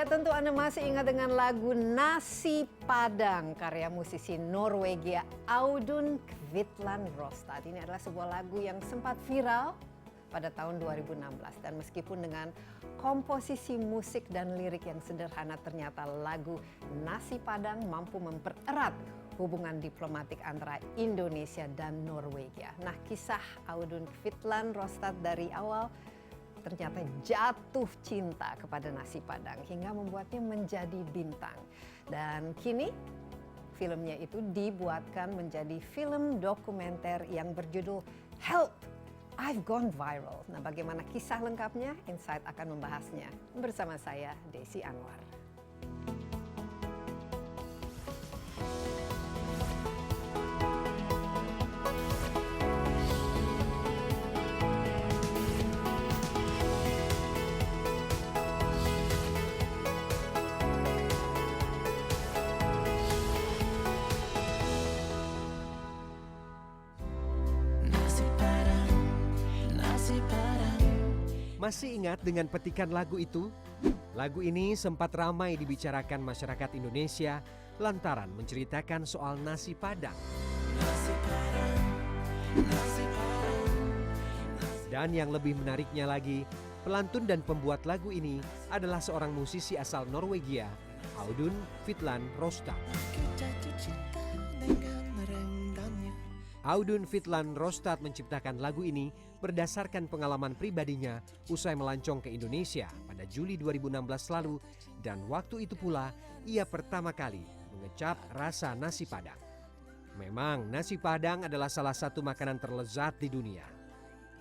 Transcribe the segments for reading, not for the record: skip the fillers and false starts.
Ya, tentu Anda masih ingat dengan lagu Nasi Padang karya musisi Norwegia Audun Kvitland Rostad. Ini adalah sebuah lagu yang sempat viral pada tahun 2016 dan meskipun dengan komposisi musik dan lirik yang sederhana, ternyata lagu Nasi Padang mampu mempererat hubungan diplomatik antara Indonesia dan Norwegia. Nah, kisah Audun Kvitland Rostad dari awal ternyata jatuh cinta kepada nasi Padang hingga membuatnya menjadi bintang. Dan kini filmnya itu dibuatkan menjadi film dokumenter yang berjudul Help! I've Gone Viral. Nah, bagaimana kisah lengkapnya? Insight akan membahasnya bersama saya, Desi Anwar. Masih ingat dengan petikan lagu itu? Lagu ini sempat ramai dibicarakan masyarakat Indonesia lantaran menceritakan soal nasi Padang. Dan yang lebih menariknya lagi, pelantun dan pembuat lagu ini adalah seorang musisi asal Norwegia, Audun Kvitland Rostad. Audun Kvitland Rostad menciptakan lagu ini berdasarkan pengalaman pribadinya usai melancong ke Indonesia pada Juli 2016 lalu, dan waktu itu pula ia pertama kali mengecap rasa nasi Padang. Memang nasi Padang adalah salah satu makanan terlezat di dunia.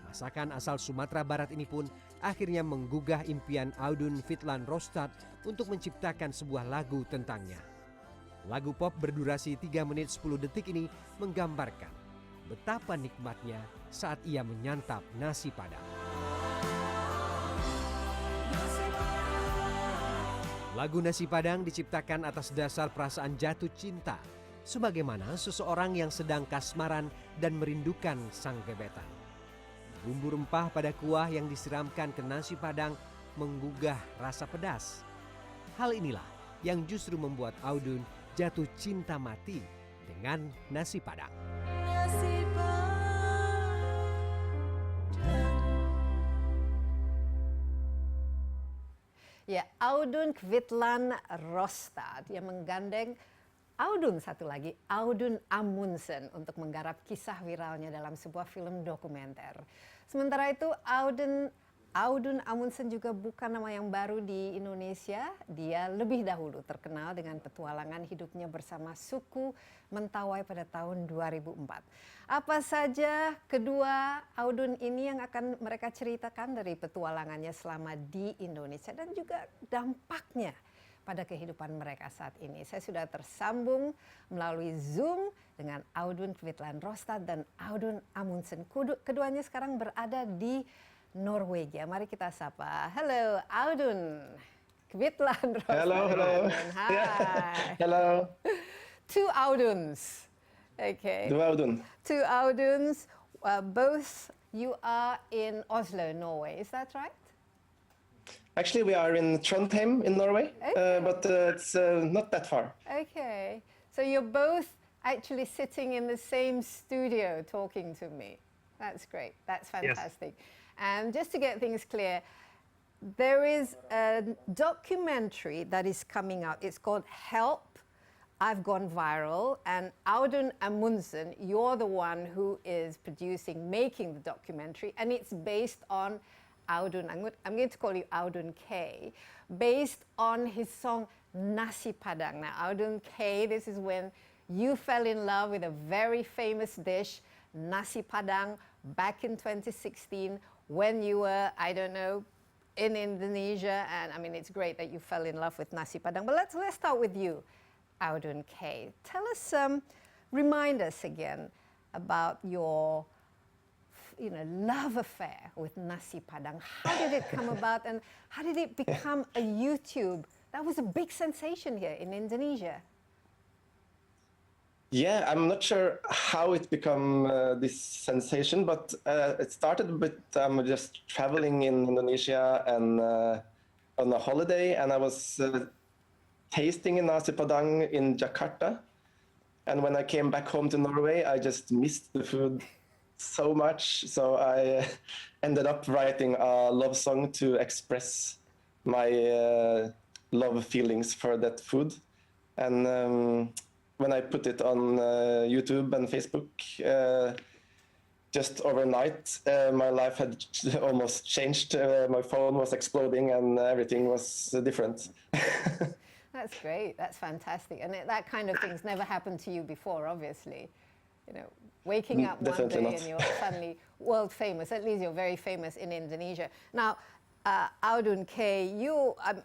Masakan asal Sumatera Barat ini pun akhirnya menggugah impian Audun Kvitland Rostad untuk menciptakan sebuah lagu tentangnya. Lagu pop berdurasi 3 menit 10 detik ini menggambarkan betapa nikmatnya saat ia menyantap nasi Padang. Lagu Nasi Padang diciptakan atas dasar perasaan jatuh cinta, sebagaimana seseorang yang sedang kasmaran dan merindukan sang gebetan. Bumbu rempah pada kuah yang disiramkan ke nasi Padang menggugah rasa pedas. Hal inilah yang justru membuat Audun jatuh cinta mati dengan nasi Padang. Ya, Audun Kvitland Rostad yang menggandeng Audun satu lagi, Audun Amundsen, untuk menggarap kisah viralnya dalam sebuah film dokumenter. Sementara itu, Audun Amundsen juga bukan nama yang baru di Indonesia. Dia lebih dahulu terkenal dengan petualangan hidupnya bersama suku Mentawai pada tahun 2004. Apa saja kedua Audun ini yang akan mereka ceritakan dari petualangannya selama di Indonesia dan juga dampaknya pada kehidupan mereka saat ini. Saya sudah tersambung melalui Zoom dengan Audun Kvitland Rostad dan Audun Amundsen. Keduanya sekarang berada di Norwegia. Mari kita sapa. Halo, Audun Kvitland Rostad. Hello, hello. Hi. Hello. Two Auduns. Okay. Two Auduns. Both you are in Oslo, Norway. Is that right? Actually, we are in Trondheim in Norway, Okay. but it's not that far. Okay. So you're both actually sitting in the same studio talking to me. That's great. That's fantastic. Yes. And just to get things clear, there is a documentary that is coming out. It's called Help! I've Gone Viral. And Audun Amundsen, you're the one who is making the documentary. And it's based on Audun, I'm going to call you Audun K, based on his song Nasi Padang. Now, Audun K, this is when you fell in love with a very famous dish, Nasi Padang, back in 2016 when you were, I don't know, in Indonesia. And I mean, it's great that you fell in love with Nasi Padang. But let's start with you, Audun K. Tell us, remind us again about your love affair with Nasi Padang. How did it come about, and how did it become a YouTube? That was a big sensation here in Indonesia. Yeah, I'm not sure how it became this sensation, but it started with just traveling in Indonesia and on a holiday, and I was tasting in Nasi Padang in Jakarta. And when I came back home to Norway, I just missed the food so much. So I ended up writing a love song to express my love feelings for that food. And when I put it on YouTube and Facebook, just overnight, my life had almost changed. My phone was exploding and everything was different. That's great. That's fantastic. And that kind of thing's never happened to you before, obviously. You know, waking up one day and you're suddenly world famous. At least you're very famous in Indonesia. Now, Audun K,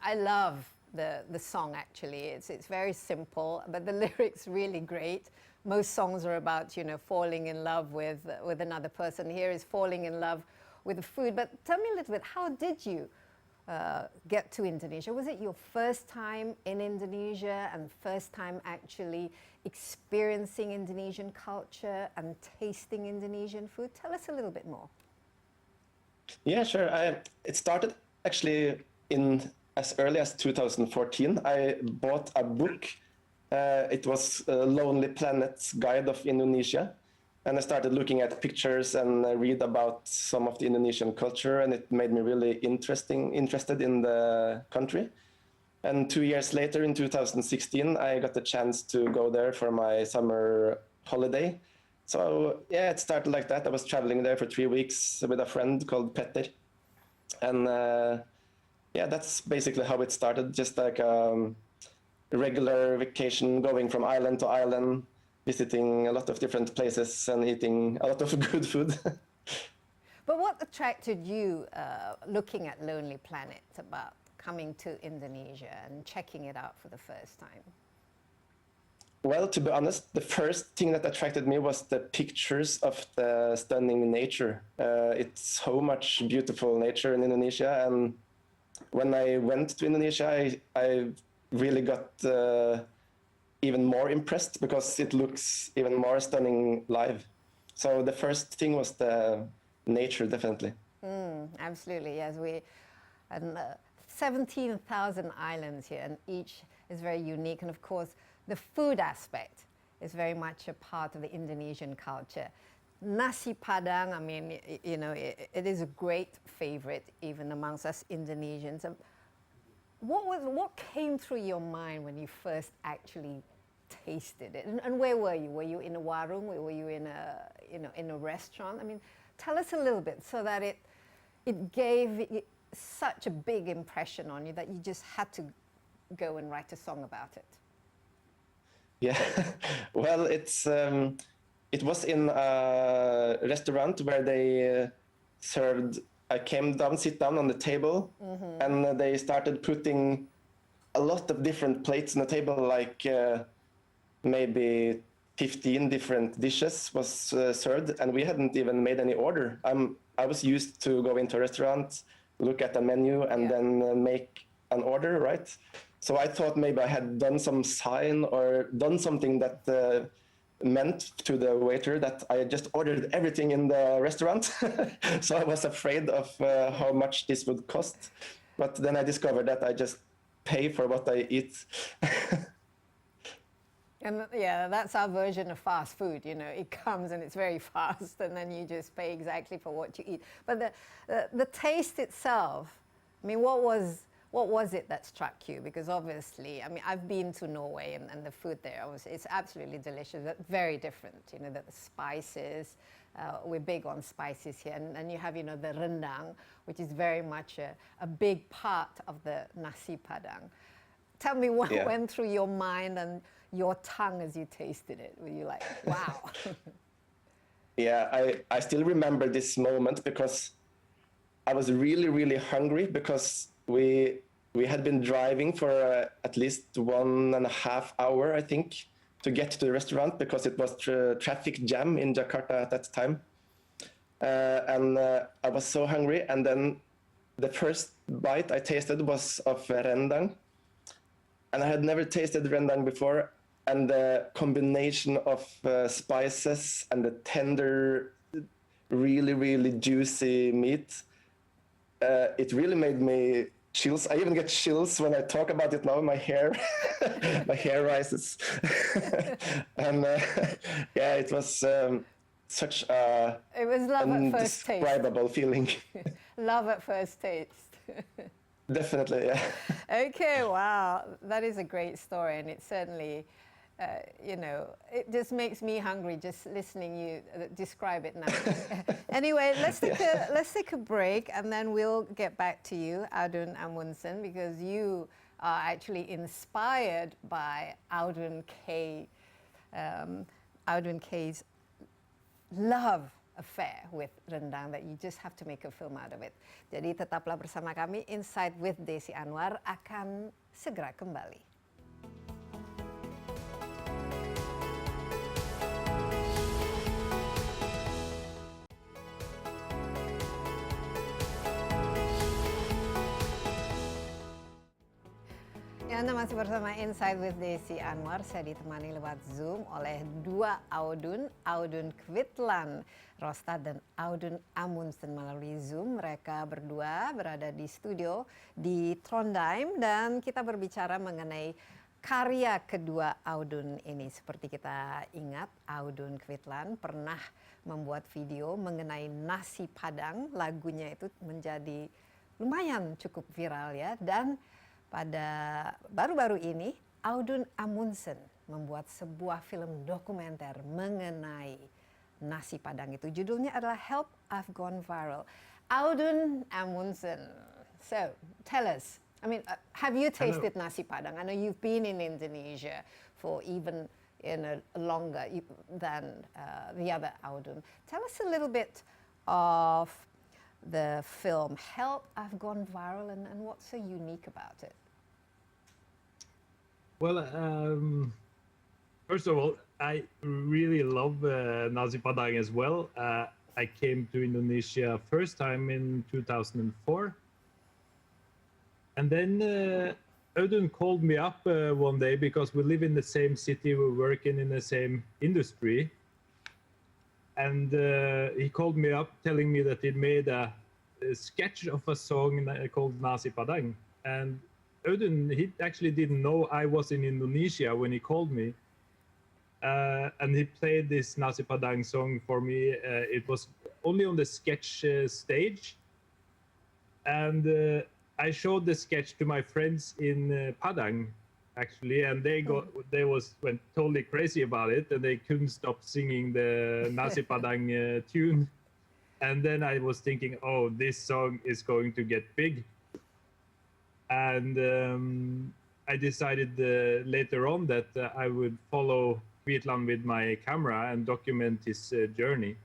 I love the song actually. It's very simple, but the lyrics really great. Most songs are about, you know, falling in love with another person. Here is falling in love with the food. But tell me a little bit, how did you get to Indonesia? Was it your first time in Indonesia and first time actually experiencing Indonesian culture and tasting Indonesian food? Tell us a little bit more. Yeah, sure. It started actually in as early as 2014. I bought a book. It was Lonely Planet's Guide of Indonesia. And I started looking at pictures and read about some of the Indonesian culture, and it made me really interested in the country. And 2 years later, in 2016, I got the chance to go there for my summer holiday. So yeah, it started like that. I was traveling there for 3 weeks with a friend called Petter. And yeah, that's basically how it started, just like a regular vacation, going from island to island, visiting a lot of different places and eating a lot of good food. But what attracted you looking at Lonely Planet about coming to Indonesia and checking it out for the first time? Well, to be honest, the first thing that attracted me was the pictures of the stunning nature. It's so much beautiful nature in Indonesia, and when I went to Indonesia, I really got even more impressed because it looks even more stunning live. So the first thing was the nature, definitely. Absolutely, yes. We and 17,000 islands here, and each is very unique. And of course, the food aspect is very much a part of the Indonesian culture. Nasi Padang, I mean, you know, it is a great favorite even amongst us Indonesians. What came through your mind when you first actually tasted it? And where were you? Were you in a warung? Were you in a restaurant? I mean, tell us a little bit so that it gave such a big impression on you that you just had to go and write a song about it. Yeah, well, it was in a restaurant where they served. I came down, sit down on the table, and they started putting a lot of different plates on the table, like maybe 15 different dishes was served, and we hadn't even made any order. I was used to go into a restaurant, look at the menu, and then make an order, right? So I thought maybe I had done some sign or done something that meant to the waiter that I just ordered everything in the restaurant. So I was afraid of how much this would cost. But then I discovered that I just pay for what I eat. And yeah, that's our version of fast food. You know, it comes and it's very fast, and then you just pay exactly for what you eat. But the taste itself, I mean, what was it that struck you? Because obviously, I mean, I've been to Norway, and the food there, it's absolutely delicious, but very different. You know, the spices, we're big on spices here. And you have, you know, the rendang, which is very much a big part of the Nasi Padang. Tell me what went through your mind and your tongue as you tasted it. Were you like, wow? Yeah, I still remember this moment because I was really, really hungry because we had been driving for at least 1.5 hours, I think, to get to the restaurant because it was traffic jam in Jakarta at that time. And I was so hungry. And then the first bite I tasted was of rendang. And I had never tasted rendang before. And the combination of spices and the tender, really, really juicy meat, it really made me chills. I even get chills when I talk about it now. My hair, my hair rises, and yeah, it was such a it was love at first taste. indescribable feeling. Love at first taste. Definitely, yeah. Okay, wow, that is a great story, and it certainly, you know, it just makes me hungry just listening you describe it now. Anyway, let's take a break, and then we'll get back to you, Audun Amundsen, because you are actually inspired by Audun K's love affair with rendang, that you just have to make a film out of it. Jadi tetaplah bersama kami, Insight with Desi Anwar akan segera kembali. Ya, Anda masih bersama Insight with Desi Anwar. Saya ditemani lewat Zoom oleh dua Audun, Audun Kvitland Rostad dan Audun Amundsen. Melalui Zoom, mereka berdua berada di studio di Trondheim, dan kita berbicara mengenai karya kedua Audun ini. Seperti kita ingat, Audun Kvitland pernah membuat video mengenai Nasi Padang. Lagunya itu menjadi lumayan cukup viral ya, dan pada baru-baru ini, Audun Amundsen membuat sebuah film dokumenter mengenai Nasi Padang itu. Judulnya adalah Help, I've Gone Viral. Audun Amundsen, so tell us, I mean, have you tasted Nasi Padang? I know you've been in Indonesia for even longer than the other Audun. Tell us a little bit of the film Help, I've Gone Viral, and what's so unique about it? Well, first of all, I really love Nasi Padang as well. I came to Indonesia first time in 2004. And then Audun called me up one day, because we live in the same city, we're working in the same industry. And he called me up telling me that he'd made a sketch of a song called Nasi Padang. And Audun, he actually didn't know I was in Indonesia when he called me. And he played this Nasi Padang song for me. It was only on the sketch stage. And I showed the sketch to my friends in Padang, actually, and went totally crazy about it, and they couldn't stop singing the Nasi Padang tune. And then I was thinking, oh, this song is going to get big. And I decided later on that I would follow Kvitland with my camera and document his journey.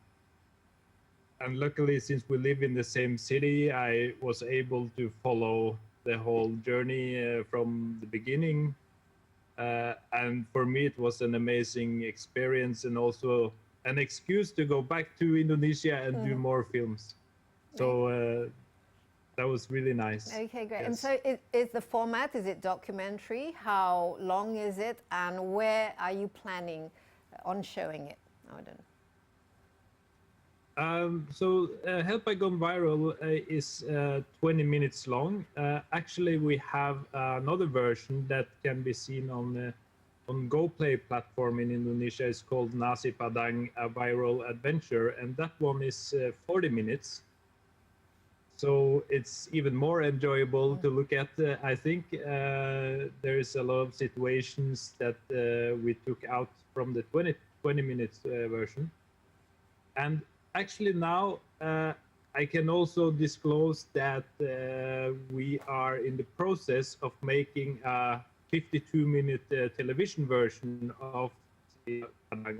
And luckily, since we live in the same city, I was able to follow the whole journey from the beginning. And for me, it was an amazing experience, and also an excuse to go back to Indonesia and do more films. So that was really nice. Okay, great. Yes. And so is the format, is it documentary? How long is it? And where are you planning on showing it, Audun? Help, I Gone Viral is 20 minutes long. Actually, we have another version that can be seen on GoPlay platform in Indonesia. It's called Nasi Padang, a Viral Adventure, and that one is 40 minutes. So it's even more enjoyable to look at. I think there's a lot of situations that we took out from the 20 minutes version. And actually now I can also disclose that we are in the process of making a 52-minute television version of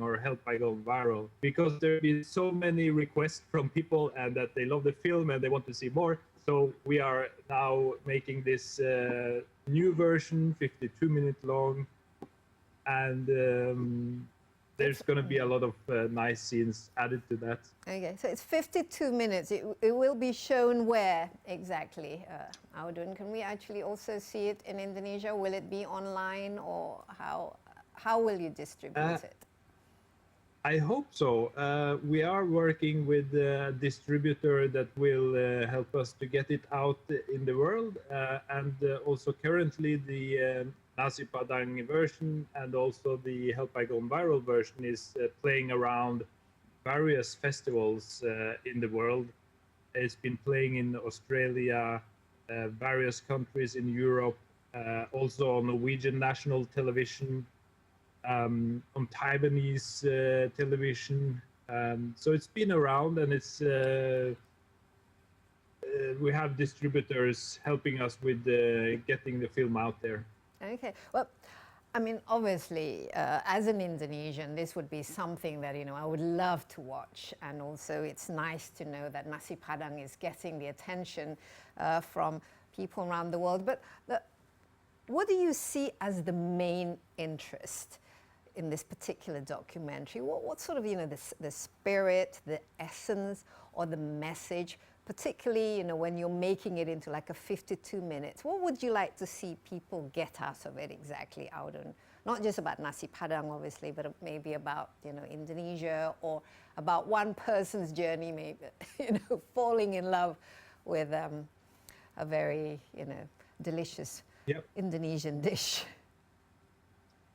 or Help, I Gone Viral, because there have been so many requests from people and that they love the film and they want to see more. So we are now making this new version, 52-minute long, and there's going to be a lot of nice scenes added to that. Okay, so it's 52 minutes. It will be shown where exactly, Audun? Can we actually also see it in Indonesia? Will it be online, or how will you distribute it? I hope so. We are working with a distributor that will help us to get it out in the world, and also currently the Nasi Padang version and also the Help I Gone Viral version is playing around various festivals in the world. It's been playing in Australia, various countries in Europe, also on Norwegian national television, on Taiwanese television. So it's been around, and it's we have distributors helping us with getting the film out there. Okay. Well, I mean, obviously, as an Indonesian, this would be something that, you know, I would love to watch. And also, it's nice to know that Nasi Padang is getting the attention from people around the world. But what do you see as the main interest in this particular documentary? What sort of, you know, the spirit, the essence, or the message, particularly, you know, when you're making it into like a 52 minutes, what would you like to see people get out of it exactly, Audun? Not just about Nasi Padang, obviously, but maybe about, you know, Indonesia, or about one person's journey, maybe, you know, falling in love with a very, you know, delicious Indonesian dish.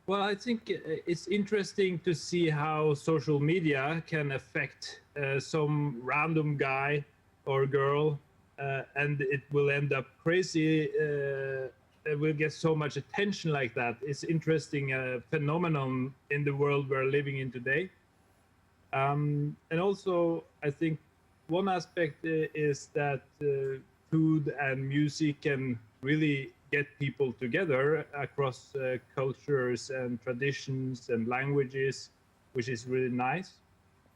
Well, I think it's interesting to see how social media can affect some random guy or girl, and it will end up crazy. It will get so much attention like that. It's interesting phenomenon in the world we're living in today. And also, I think one aspect is that food and music can really get people together across cultures and traditions and languages, which is really nice.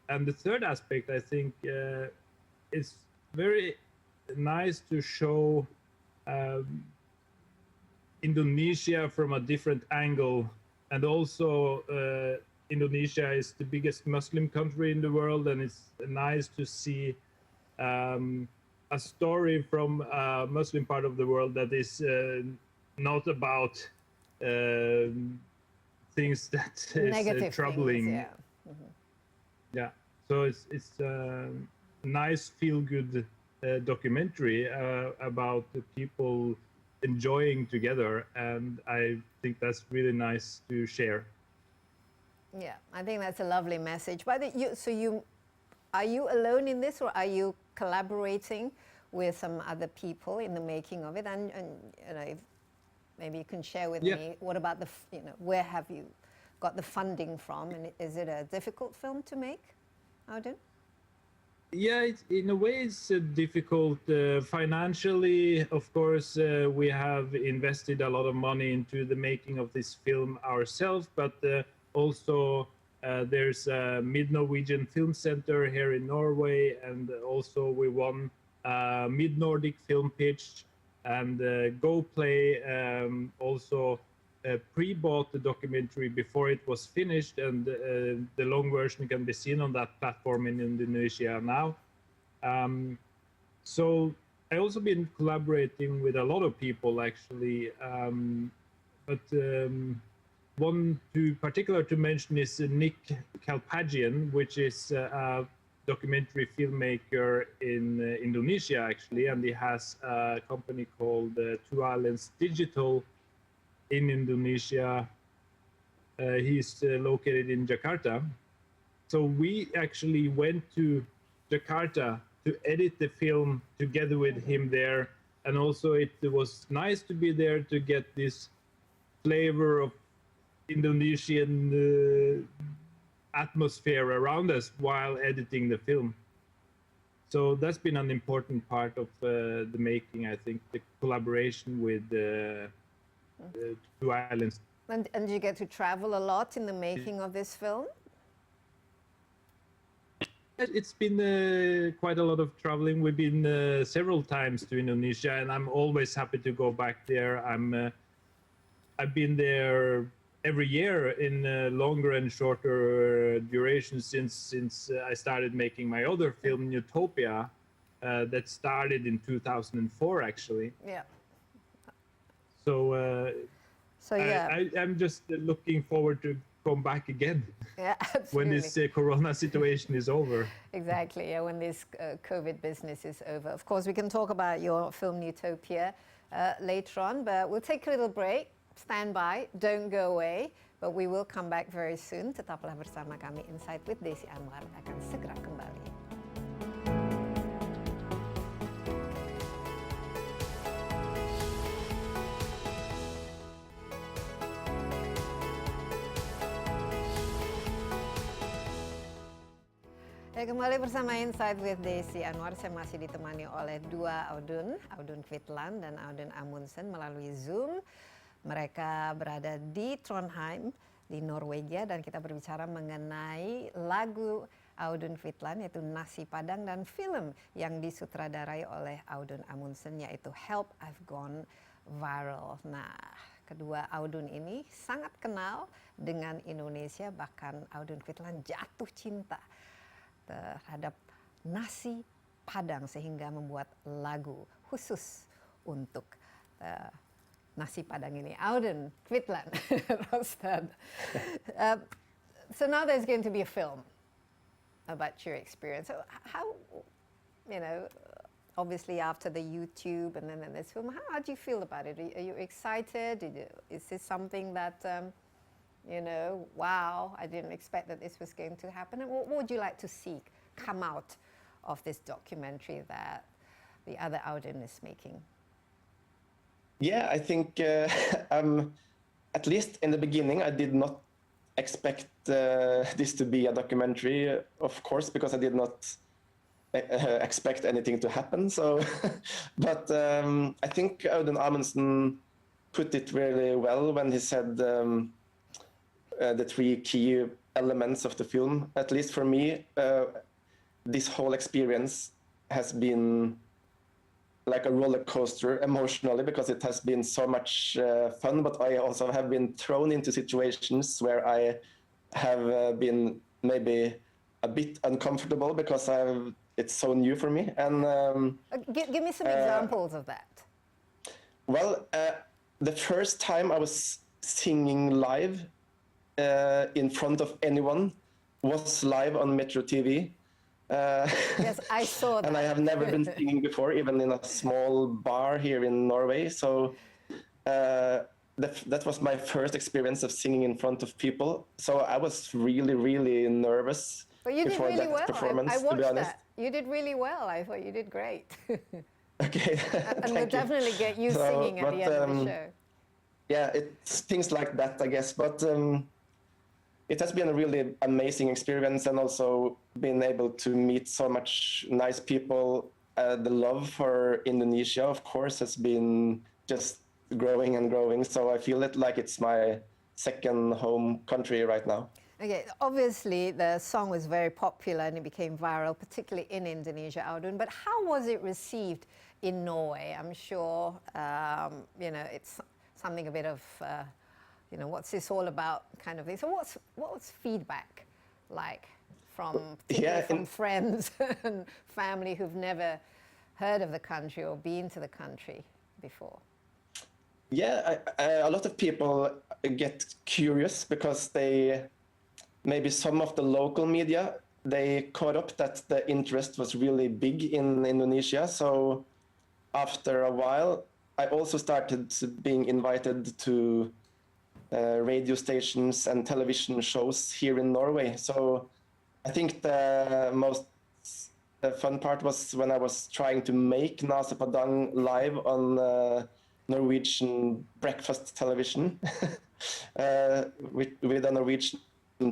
And the third aspect, I think, is very nice to show Indonesia from a different angle. And also, Indonesia is the biggest Muslim country in the world, and it's nice to see a story from a Muslim part of the world that is not about things that is troubling. Things, yeah. Mm-hmm. Yeah, so it's a nice feel-good documentary about the people enjoying together, and I think that's really nice to share. Yeah, I think that's a lovely message. But are you alone in this, or are you collaborating with some other people in the making of it? And you know, if maybe you can share with me, what about where have you got the funding from, and is it a difficult film to make, Audun? Yeah, in a way it's difficult financially. Of course, we have invested a lot of money into the making of this film ourselves, but also there's a Mid-Norwegian Film Center here in Norway, and also we won Mid-Nordic Film Pitch, and GoPlay also pre-bought the documentary before it was finished, and the long version can be seen on that platform in Indonesia now. So I also been collaborating with a lot of people actually, but one particular to mention is Nick Kalpagian, which is a documentary filmmaker in Indonesia actually, and he has a company called Two Islands Digital in Indonesia. He's located in Jakarta. So we actually went to Jakarta to edit the film together with him there. And also it was nice to be there to get this flavor of Indonesian atmosphere around us while editing the film. So that's been an important part of the making, I think, the collaboration with Two Islands. And you get to travel a lot in the making of this film? It's been quite a lot of traveling. We've been several times to Indonesia, and I'm always happy to go back there. I've been there every year in longer and shorter duration since I started making my other film, Utopia, that started in 2004 actually. Yeah. So yeah, I'm just looking forward to come back again. Yeah, absolutely. When this corona situation is over. Exactly, yeah, when this COVID business is over. Of course, we can talk about your film Utopia later on, but we'll take a little break. Stand by, don't go away, but we will come back very soon. Tetaplah bersama kami. Insight with Desi Anwar akan segera kembali. Ya, kembali bersama Insight with Desi Anwar. Saya masih ditemani oleh dua Audun, Audun Kvitland dan Audun Amundsen melalui Zoom. Mereka berada di Trondheim, di Norwegia, dan kita berbicara mengenai lagu Audun Kvitland, yaitu Nasi Padang, dan film yang disutradarai oleh Audun Amundsen, yaitu Help I've Gone Viral. Nah, kedua Audun ini sangat kenal dengan Indonesia, bahkan Audun Kvitland jatuh cinta terhadap nasi Padang sehingga membuat lagu khusus untuk nasi Padang ini. Audun Kvitland Rostad. So now there's going to be a film about your experience. So how, you know, obviously after the YouTube and then this film, how do you feel about it? Are you excited? Is this something that you know, wow, I didn't expect that this was going to happen? And what would you like to see come out of this documentary that the other Audun is making? Yeah, I think at least in the beginning, I did not expect this to be a documentary, of course, because I did not expect anything to happen. So, but I think Audun Amundsen put it really well when he said the three key elements of the film. At least for me, this whole experience has been like a roller coaster emotionally, because it has been so much fun, but I also have been thrown into situations where I have been maybe a bit uncomfortable because it's so new for me. And give me some examples of that. Well, the first time I was singing live in front of anyone was live on Metro TV. Yes, I saw that. And I have never been singing before, even in a small bar here in Norway. So that was my first experience of singing in front of people. So I was really, really nervous But you did before really that well. performance, I to watched be honest. that. You did really well. I thought you did great. Okay, And we'll definitely get you singing at the end of the show. Yeah, it's things like that, I guess. But it has been a really amazing experience, and also been able to meet so much nice people. The love for Indonesia, of course, has been just growing and growing. So I feel it like it's my second home country right now. Okay, obviously the song was very popular and it became viral, particularly in Indonesia, Audun. But how was it received in Norway? I'm sure, you know, it's something a bit of, you know, what's this all about kind of thing. So what's feedback like from, from friends and family who've never heard of the country or been to the country before? Yeah, a lot of people get curious because maybe some of the local media, they caught up that the interest was really big in Indonesia. So after a while, I also started being invited to radio stations and television shows here in Norway. So I think the most fun part was when I was trying to make Nasi Padang live on Norwegian breakfast television with a Norwegian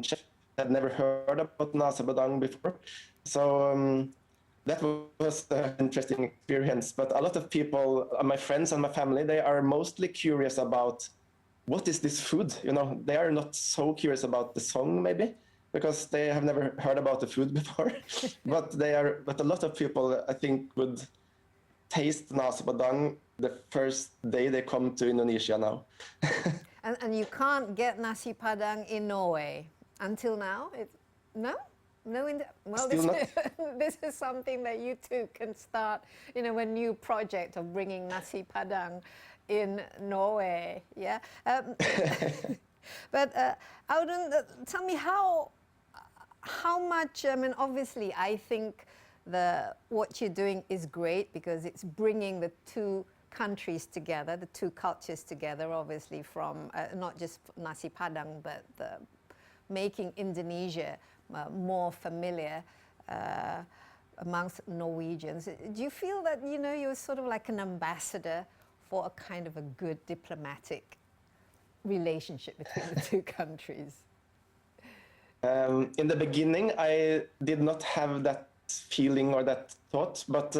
chef. I'd never heard about Nasi Padang before. So that was an interesting experience. But a lot of people, my friends and my family, they are mostly curious about what is this food? You know, they are not so curious about the song maybe, because they have never heard about the food before. But a lot of people, I think, would taste Nasi Padang the first day they come to Indonesia now. And you can't get Nasi Padang in Norway until now? No? Well, this is something that you two can start, you know, a new project of bringing Nasi Padang in Norway. Yeah. But Audun, tell me how much, I mean, obviously I think what you're doing is great because it's bringing the two countries together, the two cultures together, obviously from not just Nasi Padang, but making Indonesia more familiar amongst Norwegians. Do you feel that, you know, you're sort of like an ambassador for a kind of a good diplomatic relationship between the two countries? In the beginning, I did not have that feeling or that thought, but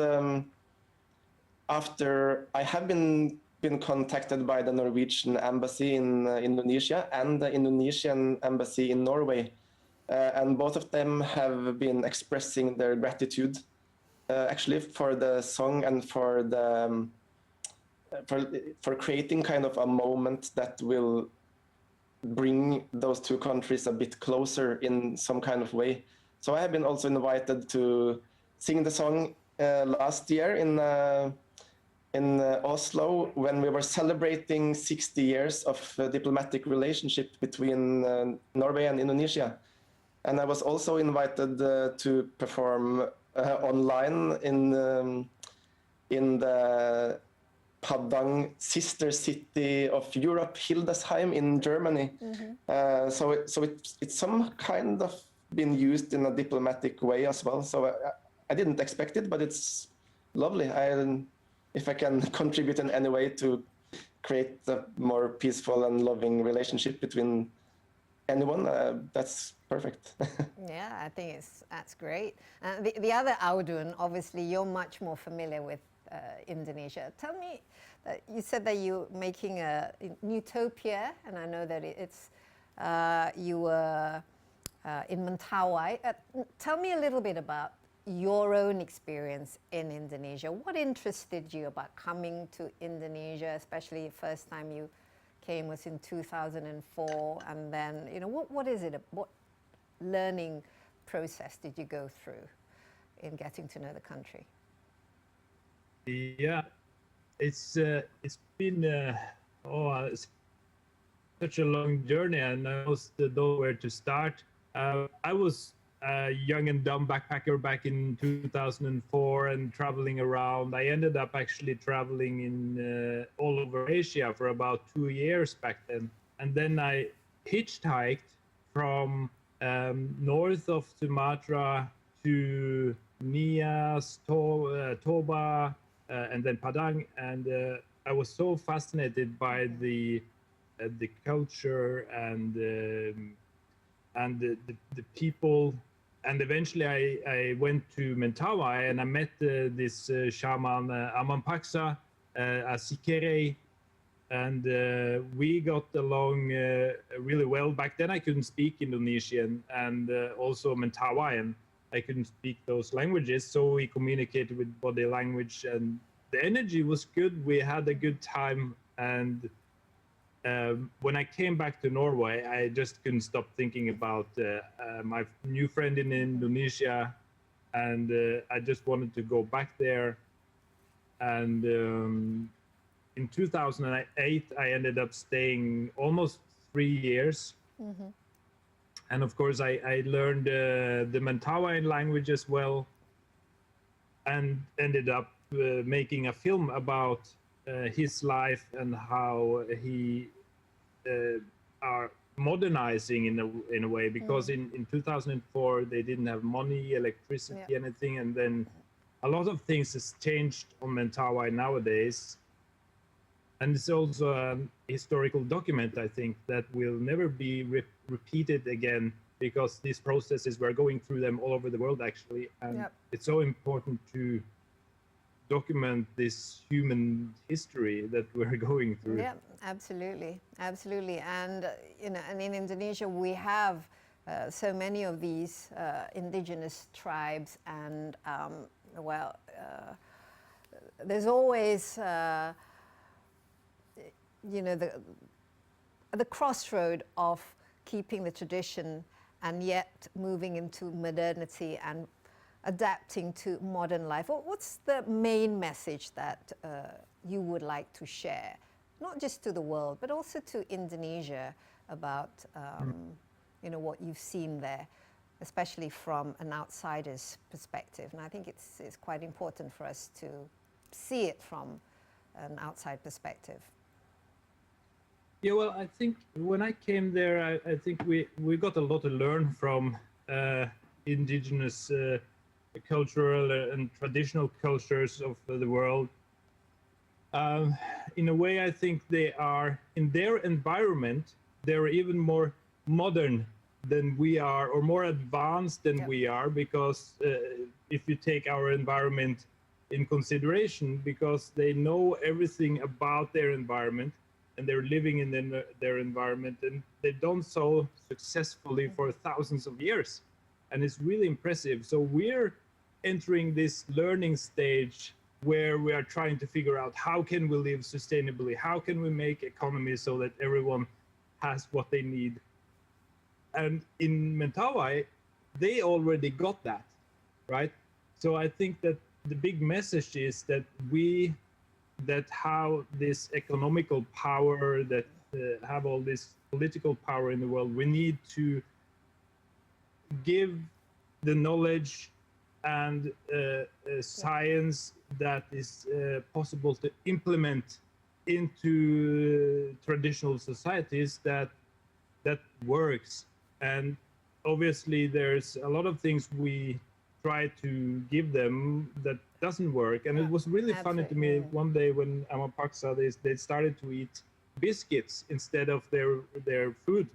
after I have been contacted by the Norwegian embassy in Indonesia and the Indonesian embassy in Norway, and both of them have been expressing their gratitude, actually, for the song and for the for creating kind of a moment that will bring those two countries a bit closer in some kind of way. So I have been also invited to sing the song last year in Oslo when we were celebrating 60 years of diplomatic relationship between Norway and Indonesia. And I was also invited to perform online in the Padang sister city of Europe, Hildesheim in Germany. Mm-hmm. So it's some kind of been used in a diplomatic way as well. So I didn't expect it, but it's lovely. If I can contribute in any way to create a more peaceful and loving relationship between anyone, that's perfect. Yeah, I think that's great. The other Audun, obviously, you're much more familiar with Indonesia. Tell me, you said that you're making a Utopia, and I know that you were in Mentawai. Tell me a little bit about your own experience in Indonesia. What interested you about coming to Indonesia, especially the first time you came was in 2004, and then, you know, what is it, what learning process did you go through in getting to know the country? Yeah, it's been such a long journey, and I almost don't know where to start. I was a young and dumb backpacker back in 2004 and traveling around. I ended up actually traveling in all over Asia for about 2 years back then. And then I hitchhiked from north of Sumatra to Nias, Toba, and then Padang. And I was so fascinated by the culture and the people. And eventually I went to Mentawai and I met this shaman Amampaksa, Sikere, and we got along really well. Back then I couldn't speak Indonesian and also Mentawaian. I couldn't speak those languages, so we communicated with body language, and the energy was good. We had a good time, and when I came back to Norway, I just couldn't stop thinking about my new friend in Indonesia, and I just wanted to go back there. And in 2008, I ended up staying almost 3 years. Mm-hmm. And of course, I learned the Mentawai language as well, and ended up making a film about his life and how he are modernizing in a way, because in 2004 they didn't have money, electricity, anything, and then a lot of things has changed on Mentawai nowadays. And it's also a historical document, I think, that will never be repeated again, because these processes, we're going through them all over the world actually, and it's so important to document this human history that we're going through. Yeah, absolutely, absolutely. And you know, and in Indonesia we have so many of these indigenous tribes, and there's always you know, the crossroad of keeping the tradition and yet moving into modernity and adapting to modern life. What's the main message that you would like to share, not just to the world, but also to Indonesia, about you know, what you've seen there, especially from an outsider's perspective. And I think it's quite important for us to see it from an outside perspective. Yeah, well, I think when I came there, I think we got a lot to learn from indigenous cultural and traditional cultures of the world. In a way, I think they are, in their environment, they're even more modern than we are, or more advanced than we are, because if you take our environment in consideration, because they know everything about their environment, and they're living in their environment, and they've done so successfully for thousands of years. And it's really impressive. So we're entering this learning stage where we are trying to figure out how can we live sustainably, how can we make economy so that everyone has what they need. And in Mentawai, they already got that, right? So I think that the big message is that how this economical power, that have all this political power in the world, we need to give the knowledge and science that is possible to implement into traditional societies that works. And obviously there's a lot of things we try to give them that doesn't work. And it was really funny to me one day when Amapaksa, they started to eat biscuits instead of their food.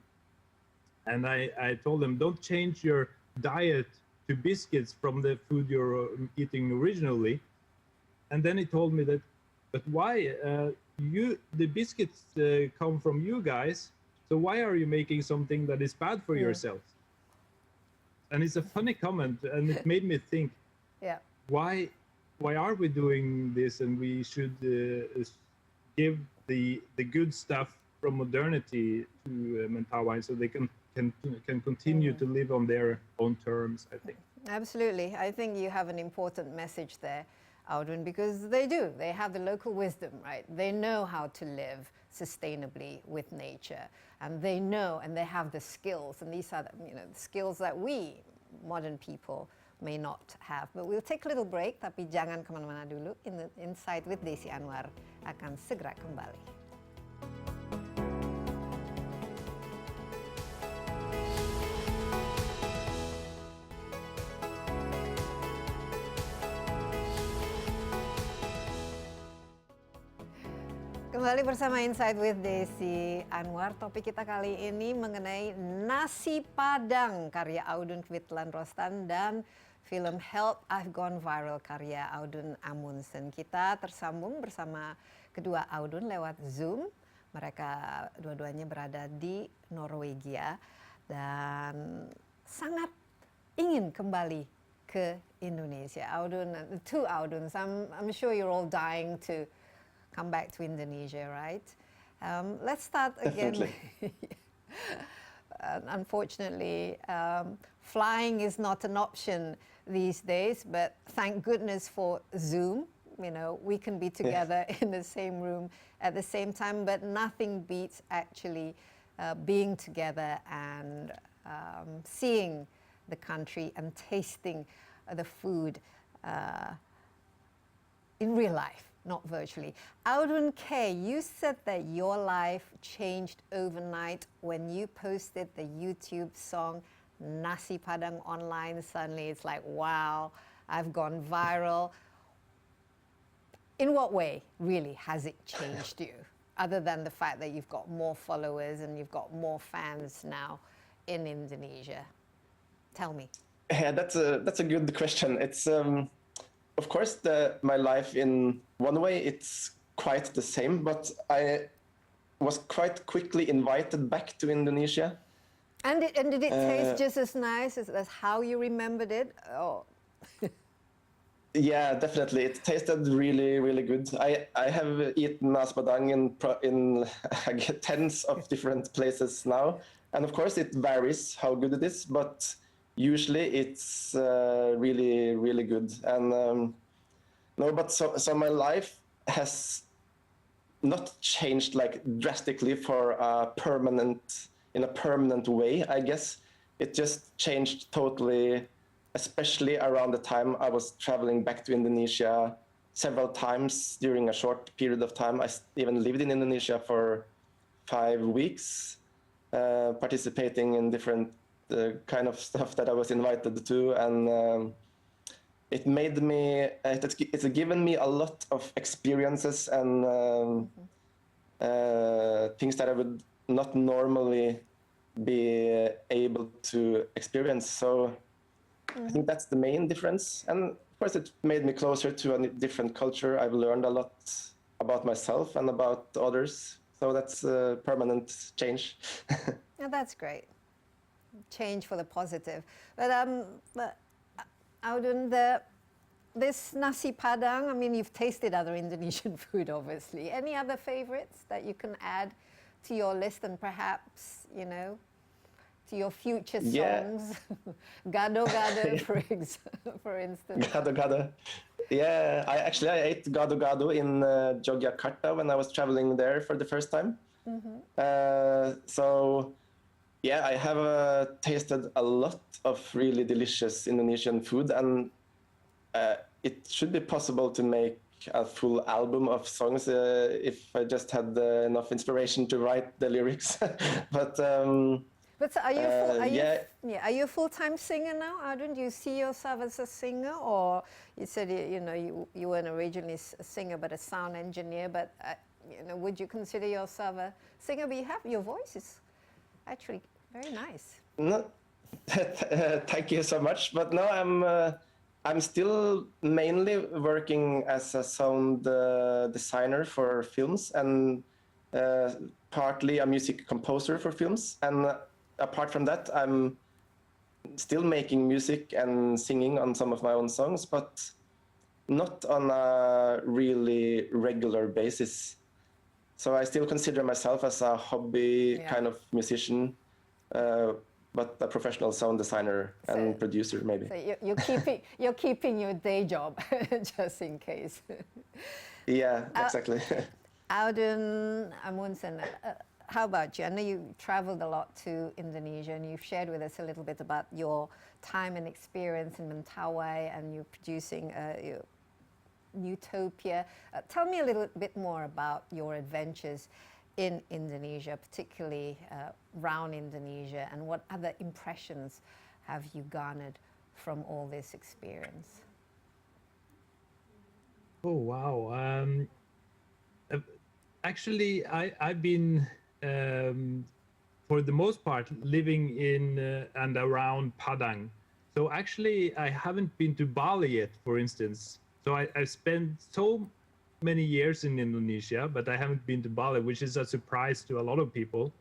And I told them, don't change your diet to biscuits from the food you're eating originally. And then he told me that, but why? The biscuits come from you guys, so why are you making something that is bad for yourselves? And it's a funny comment, and it made me think, why are we doing this? And we should give the good stuff from modernity to Mentawai, so they can continue to live on their own terms, I think. Absolutely. I think you have an important message there, Audun, because they do. They have the local wisdom, right? They know how to live sustainably with nature, and they know, and they have the skills, and these are the skills that we modern people may not have. But we'll take a little break, tapi jangan kemana-mana dulu. In the Insight with Desi Anwar akan segera kembali. Kembali bersama Insight with Desi Anwar. Topik kita kali ini mengenai Nasi Padang karya Audun Kvitland Rostad dan film Help I've Gone Viral karya Audun Amundsen. Kita tersambung bersama kedua Audun lewat Zoom. Mereka dua-duanya berada di Norwegia dan sangat ingin kembali ke Indonesia. Audun, two Auduns, I'm sure you're all dying to come back to Indonesia, right? Let's start again. Unfortunately, flying is not an option these days, but thank goodness for Zoom. You know, we can be together in the same room at the same time, but nothing beats actually being together and seeing the country and tasting the food in real life. Not virtually. Audun K, you said that your life changed overnight when you posted the YouTube song Nasi Padang online. Suddenly it's like, wow, I've gone viral. In what way, really, has it changed you? Other than the fact that you've got more followers and you've got more fans now in Indonesia. Tell me. Yeah, that's a good question. It's of course, my life in one way, it's quite the same, but I was quite quickly invited back to Indonesia. And did it taste just as nice as how you remembered it? Oh. Yeah, definitely. It tasted really, really good. I have eaten Nasi Padang in tens of different places now. And of course, it varies how good it is, but usually it's really, really good. And so my life has not changed like drastically for a permanent in a permanent way, I guess. It just changed totally, especially around the time I was traveling back to Indonesia several times during a short period of time. I even lived in Indonesia for 5 weeks, participating in different kind of stuff that I was invited to, and it made me, it's given me a lot of experiences and things that I would not normally be able to experience. So I think that's the main difference. And of course, it made me closer to a different culture. I've learned a lot about myself and about others. So that's a permanent change. Yeah, that's great. Change for the positive. But Audun, this Nasi Padang, I mean, you've tasted other Indonesian food, obviously. Any other favorites that you can add to your list and perhaps, you know, to your future songs? Gado Gado, for instance. Gado Gado. Yeah, I ate Gado Gado in Yogyakarta when I was traveling there for the first time. So, yeah, I have tasted a lot of really delicious Indonesian food, and it should be possible to make a full album of songs if I just had enough inspiration to write the lyrics. But so are you a full-time singer now, Audun? Do you see yourself as a singer, or you said you weren't originally a singer but a sound engineer? But would you consider yourself a singer? But your voice is actually very nice. No, thank you so much. But no, I'm still mainly working as a sound designer for films and partly a music composer for films. And apart from that, I'm still making music and singing on some of my own songs, but not on a really regular basis. So I still consider myself as a hobby kind of musician, but a professional sound designer and producer, maybe. So you're keeping your day job just in case. Yeah, exactly. Audun Amundsen, how about you? I know you traveled a lot to Indonesia, and you've shared with us a little bit about your time and experience in Mentawai, and you're producing Utopia. Tell me a little bit more about your adventures in Indonesia, particularly around Indonesia, and what other impressions have you garnered from all this experience? Oh, wow. Actually, I've been, for the most part, living in and around Padang. So actually, I haven't been to Bali yet, for instance. So I've spent so many years in Indonesia, but I haven't been to Bali, which is a surprise to a lot of people.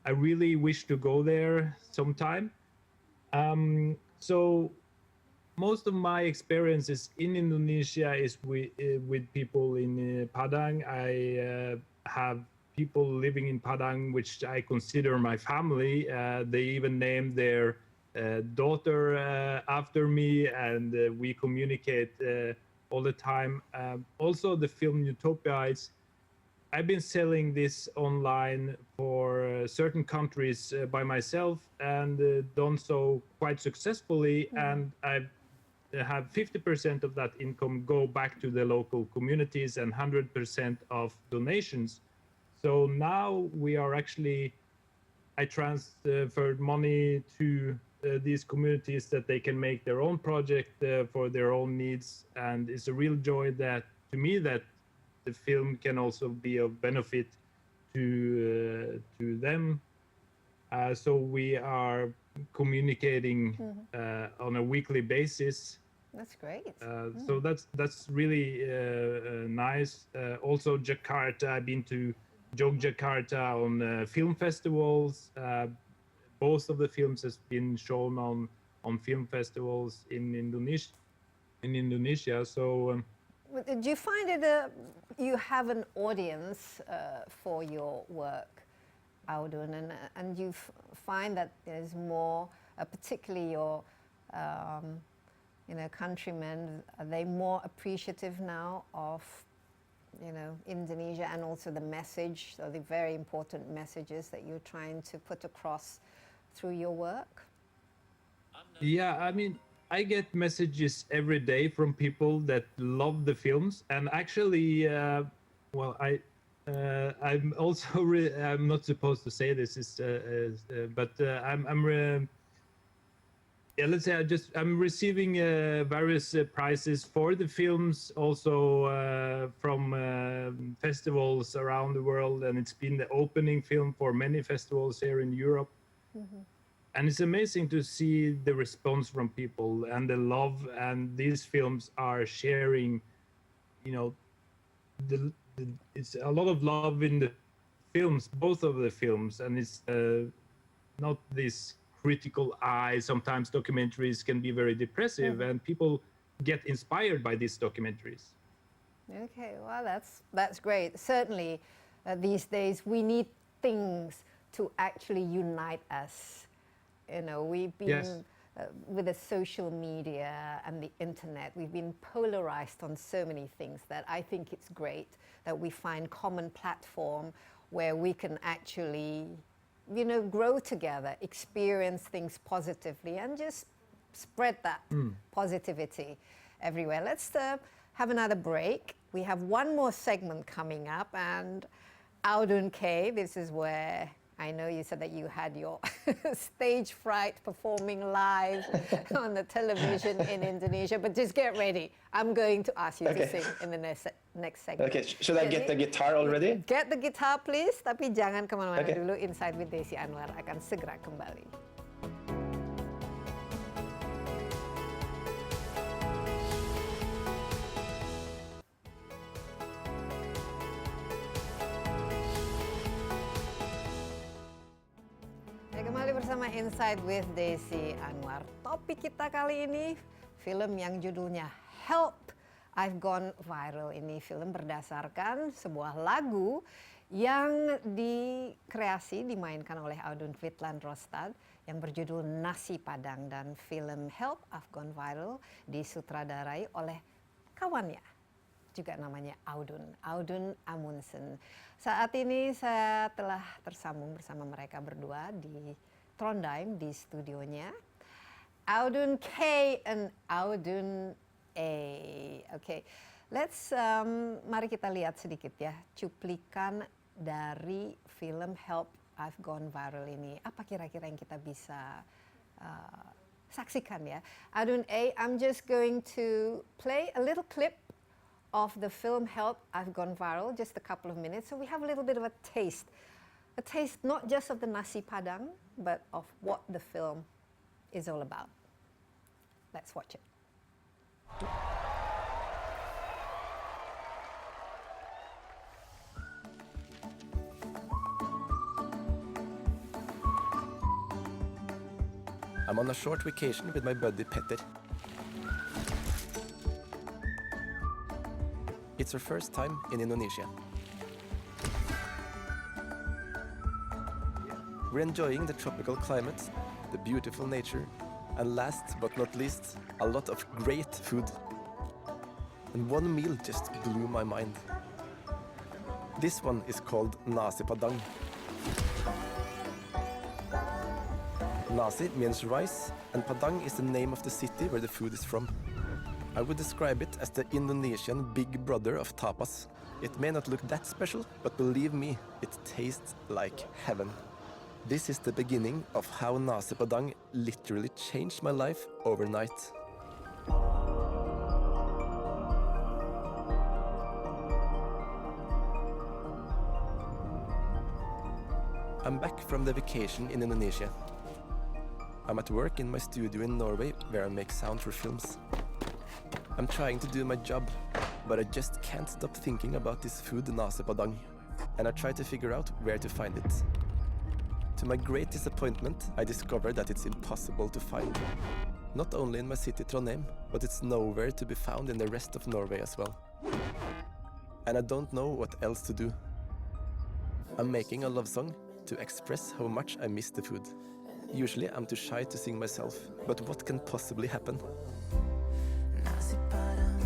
I really wish to go there sometime. So most of my experiences in Indonesia is with people in Padang. I have people living in Padang, which I consider my family. They even named their daughter after me, and we communicate all the time. Also, the film Utopia I've been selling this online for certain countries by myself, and done so quite successfully. And I've have 50% of that income go back to the local communities and 100% of donations. So now we are actually, I transferred money to these communities that they can make their own project for their own needs. And it's a real joy that, to me, that the film can also be of benefit to them. So we are communicating on a weekly basis. That's great. So that's really nice. Also, Jakarta. I've been to Yogyakarta on film festivals. Both of the films has been shown on film festivals in Indonesia. So, do you find it you have an audience for your work, Audun, and you find that there's more, particularly your countrymen, are they more appreciative now of you know, Indonesia, and also the message, so the very important messages that you're trying to put across through your work? Yeah, I mean, I get messages every day from people that love the films, and actually, well, I'm also I'm not supposed to say this, but yeah, let's say I'm receiving various prizes for the films, also from festivals around the world, and it's been the opening film for many festivals here in Europe. Mm-hmm. And it's amazing to see the response from people and the love, and these films are sharing, you know, it's a lot of love in the films, both of the films, and it's not this critical eye. Sometimes documentaries can be very depressive, and people get inspired by these documentaries. Okay, well, that's great. Certainly, these days we need things to actually unite us. You know, we've been, with the social media and the internet, we've been polarized on so many things that I think it's great that we find common platform where we can actually, you know, grow together, experience things positively, and just spread that positivity everywhere. Let's have another break. We have one more segment coming up, and Audun K, this is where I know you said that you had your stage fright performing live on the television in Indonesia, but just get ready. I'm going to ask you to sing in the next segment. Okay, should I get the guitar already? Get the guitar please, tapi jangan kemana-mana dulu. Inside with Desi Anwar akan segera kembali. Kembali bersama Inside with Desi Anwar. Topik kita kali ini film yang judulnya Help, I've Gone Viral. Ini film berdasarkan sebuah lagu yang dimainkan oleh Audun Kvitland Rostad yang berjudul Nasi Padang, dan film Help, I've Gone Viral disutradarai oleh kawannya, juga namanya Audun Amundsen. Saat ini saya telah tersambung bersama mereka berdua di Trondheim, di studionya. Audun K and Audun A. Oke, mari kita lihat sedikit ya, cuplikan dari film Help, I've Gone Viral ini. Apa kira-kira yang kita bisa saksikan ya? Audun A, I'm just going to play a little clip of the film Help, I've Gone Viral, just a couple of minutes. So we have a little bit of a taste not just of the Nasi Padang, but of what the film is all about. Let's watch it. I'm on a short vacation with my buddy Petter. It's our first time in Indonesia. We're enjoying the tropical climate, the beautiful nature, and last but not least, a lot of great food. And one meal just blew my mind. This one is called Nasi Padang. Nasi means rice, and Padang is the name of the city where the food is from. I would describe it as the Indonesian big brother of tapas. It may not look that special, but believe me, it tastes like heaven. This is the beginning of how Nasi Padang literally changed my life overnight. I'm back from the vacation in Indonesia. I'm at work in my studio in Norway, where I make sound for films. I'm trying to do my job, but I just can't stop thinking about this food, Nasi Padang, and I try to figure out where to find it. To my great disappointment, I discovered that it's impossible to find. Not only in my city Trondheim, but it's nowhere to be found in the rest of Norway as well. And I don't know what else to do. I'm making a love song to express how much I miss the food. Usually I'm too shy to sing myself, but what can possibly happen? Nasi Padang,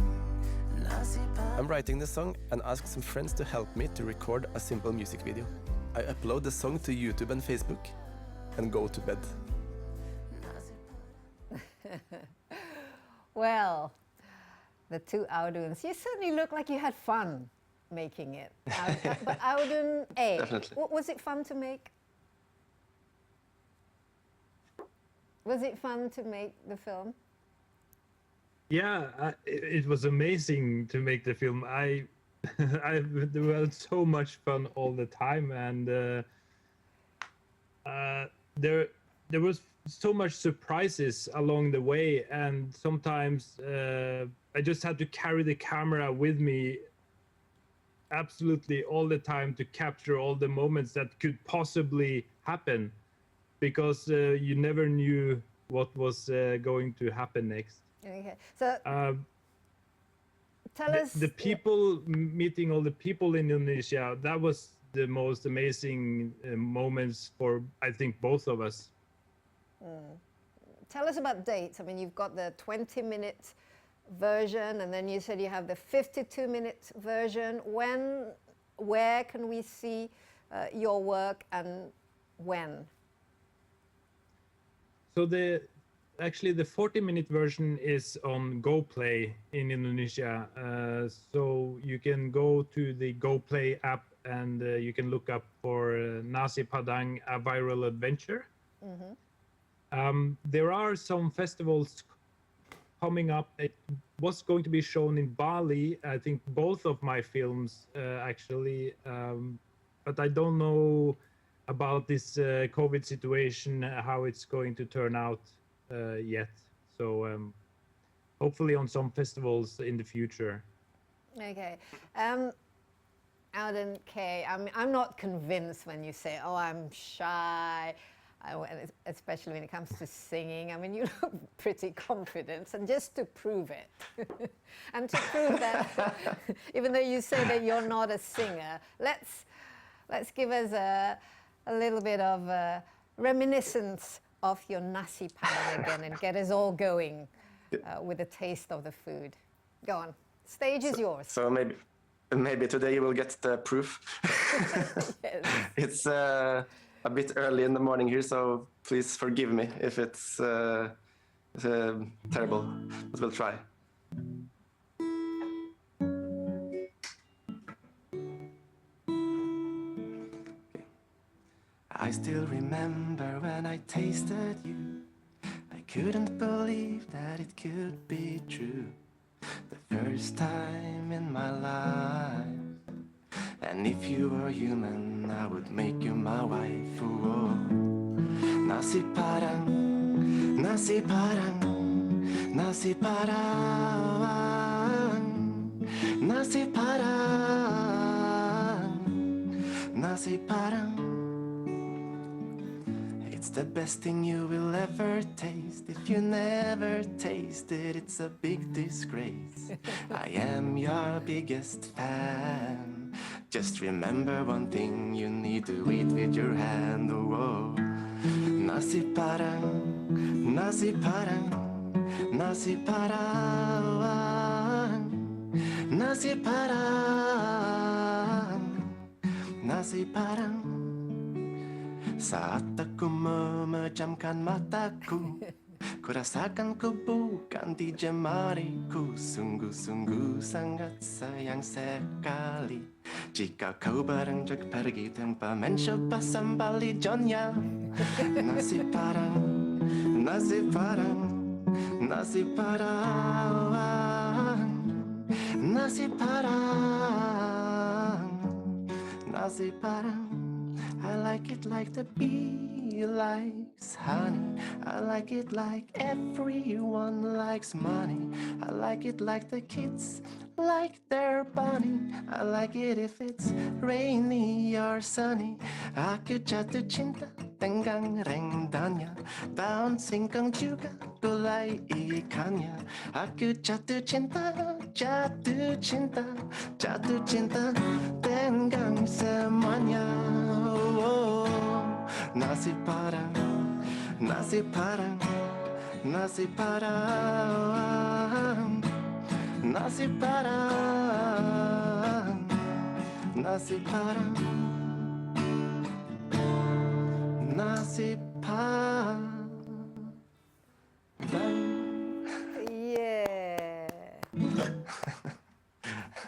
Nasi Padang. I'm writing the song and ask some friends to help me to record a simple music video. I upload the song to YouTube and Facebook and go to bed. Well, the two Auduns, you certainly look like you had fun making it. But Audun A, was it fun to make? Was it fun to make the film? Yeah, it was amazing to make the film. I had so much fun all the time, and there was so much surprises along the way, and sometimes I just had to carry the camera with me absolutely all the time to capture all the moments that could possibly happen, because you never knew what was going to happen next. Okay, so tell us the people, meeting all the people in Indonesia, that was the most amazing moments for, I think, both of us. Tell us about dates. I mean, you've got the 20-minute version, and then you said you have the 52-minute version. Where can we see your work, and when? So actually the 40-minute version is on GoPlay in Indonesia. So you can go to the GoPlay app and you can look up for Nasi Padang, a viral adventure. There are some festivals coming up. It was going to be shown in Bali, I think both of my films actually, but I don't know about this COVID situation, how it's going to turn out yet. So hopefully on some festivals in the future. Okay. Audun K, I'm not convinced when you say, oh, I'm shy, especially when it comes to singing. I mean, you look pretty confident, and just to prove it, and to prove that, even though you say that you're not a singer, let's give us a little bit of reminiscence of your Nasi Padang again, and get us all going with a taste of the food. Go on, stage is yours. So maybe today you will get the proof. Yes. It's a bit early in the morning here, so please forgive me if it's terrible, but we'll try. I still remember when I tasted you. I couldn't believe that it could be true. The first time in my life. And if you were human, I would make you my wife. Oh, Nasi Padang, Nasi Padang, Nasi Padang, Nasi Padang, Nasi Padang. It's the best thing you will ever taste. If you never taste it, it's a big disgrace. I am your biggest fan. Just remember one thing, you need to eat with your hand. Oh, Nasi Padang, Nasi Padang, Nasi Padang, Nasi Padang, Nasi Padang. Saat aku memejamkan mataku, ku rasakan kau bukan di jemariku. Sungguh-sungguh sangat sayang sekali jika kau beranjak pergi tanpa mencoba sambal hijaunya. Nasi Padang, Nasi Padang, Nasi Padang, Nasi Padang, Nasi Padang. I like it like the bee likes honey. I like it like everyone likes money. I like it like the kids like their bunny. I like it if it's rainy or sunny. Aku jatuh cinta dengan rendangnya, daun singkong juga gulai ikannya. Aku jatuh cinta, jatuh cinta, jatuh cinta dengan semuanya. Oh, Nasi Padang, Nasi Padang, Nasi Padang, Nasi Padang, Nasi Padang, Nasi Padang. Yeah.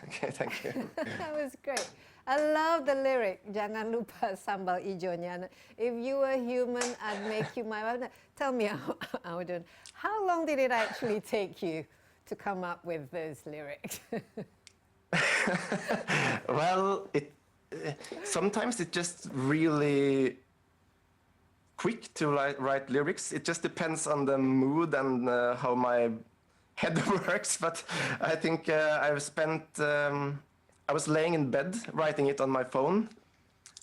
Okay, thank you. That was great. I love the lyric, jangan lupa sambal ijonya. If you were human, I'd make you my wife. Tell me, Audun, how long did it actually take you to come up with those lyrics? Well, sometimes it's just really quick to write lyrics. It just depends on the mood and how my head works. But I think I've spent. I was laying in bed writing it on my phone,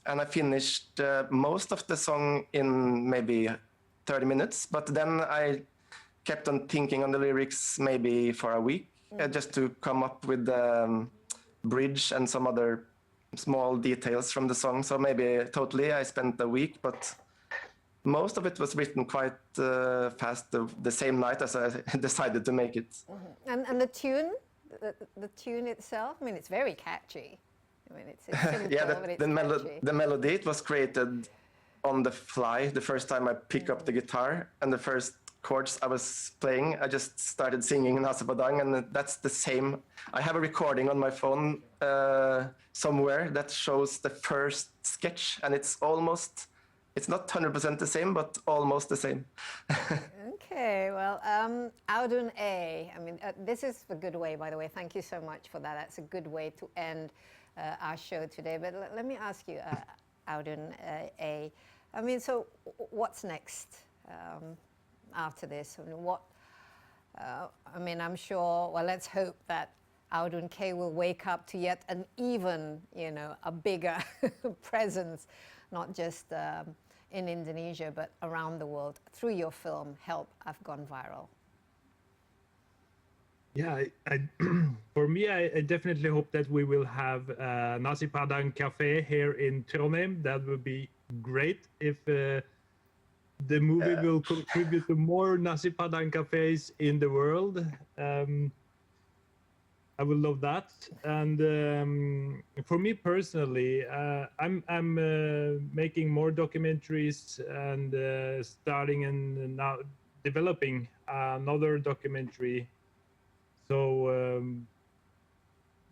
and I finished most of the song in maybe 30 minutes. But then I kept on thinking on the lyrics maybe for a week, just to come up with the bridge and some other small details from the song. So maybe totally I spent a week, but most of it was written quite fast the same night as I decided to make it. And the tune? The tune itself, I mean, it's very catchy. I mean, it's simple, Yeah, but it's catchy. the melody, it was created on the fly. The first time I pick up the guitar and the first chords I was playing, I just started singing Nasi Padang, and that's the same. I have a recording on my phone somewhere that shows the first sketch, and it's not 100% the same, but almost the same. Okay, well, Audun A. I mean, this is a good way, by the way. Thank you so much for that. That's a good way to end our show today. But let me ask you, Audun A. I mean, so what's next after this? I mean, I mean, I'm sure. Well, let's hope that Audun K will wake up to yet an even, a bigger presence, not just in Indonesia, but around the world through your film, Help, I've Gone Viral. Yeah, for me, I definitely hope that we will have Nasi Padang Cafe here in Trondheim. That would be great if the movie will contribute to more Nasi Padang cafes in the world. I would love that. And for me personally, I'm making more documentaries and starting and now developing another documentary. So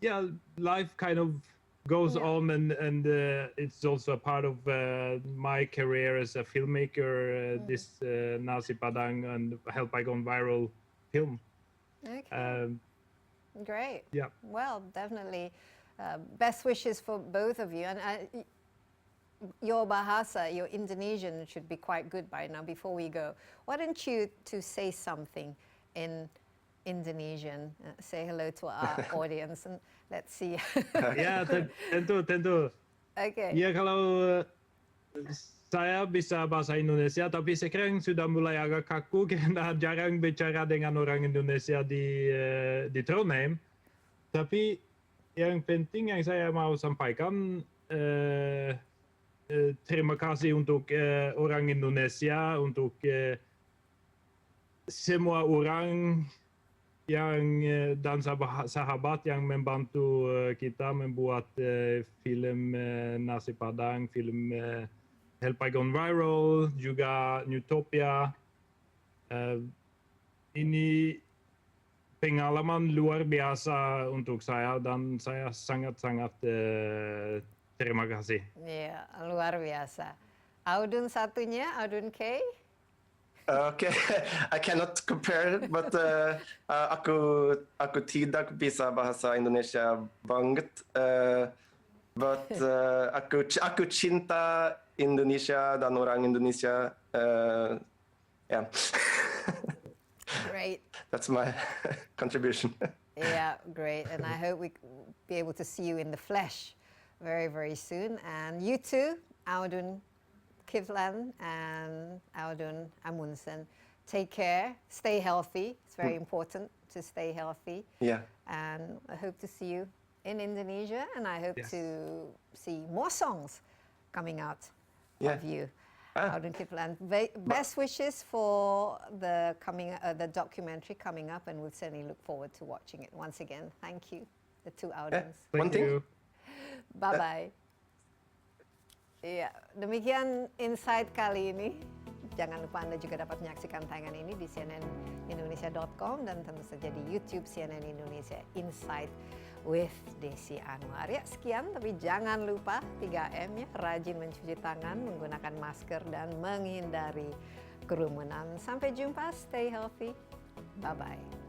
yeah, life kind of goes on, and it's also a part of my career as a filmmaker. This Nasi Padang and Help I Gone Viral film. Okay. Great. Yeah. Well, definitely. Best wishes for both of you. And your Bahasa, your Indonesian should be quite good by now. Before we go, why don't you say something in Indonesian? Say hello to our audience, and let's see. Ya, tentu. Okay. Ya, kalau saya bisa bahasa Indonesia, tapi sekarang sudah mulai agak kaku karena jarang bicara dengan orang Indonesia di Trondheim. Tapi yang penting yang saya mau sampaikan, terima kasih untuk orang Indonesia, untuk semua orang yang dan sahabat yang membantu kita membuat film Nasi Padang, film Help I Gone Viral, juga Utopia. Ini pengalaman luar biasa untuk saya, dan saya sangat-sangat terima kasih. Iya, luar biasa. Audun satunya, Audun K. Okay, I cannot compare, but aku tidak bisa bahasa Indonesia banget. But aku cinta Indonesia dan orang Indonesia. Yeah. Great. That's my contribution. Yeah, great. And I hope we be able to see you in the flesh very, very soon. And you too, Audun Kvitland and Audun Amundsen. Take care. Stay healthy. It's very important to stay healthy. Yeah. And I hope to see you in Indonesia, and I hope to see more songs coming out of you. Audun Kvitland. Best wishes for the documentary coming up, and we'll certainly look forward to watching it once again. Thank you, the two Auduns. One thing. Bye bye. Iya, demikian insight kali ini. Jangan lupa Anda juga dapat menyaksikan tayangan ini di cnnindonesia.com dan tentu saja di YouTube CNN Indonesia Insight with Desi Anwar. Ya, sekian, tapi jangan lupa 3M ya, rajin mencuci tangan, menggunakan masker dan menghindari kerumunan. Sampai jumpa, stay healthy. Bye bye.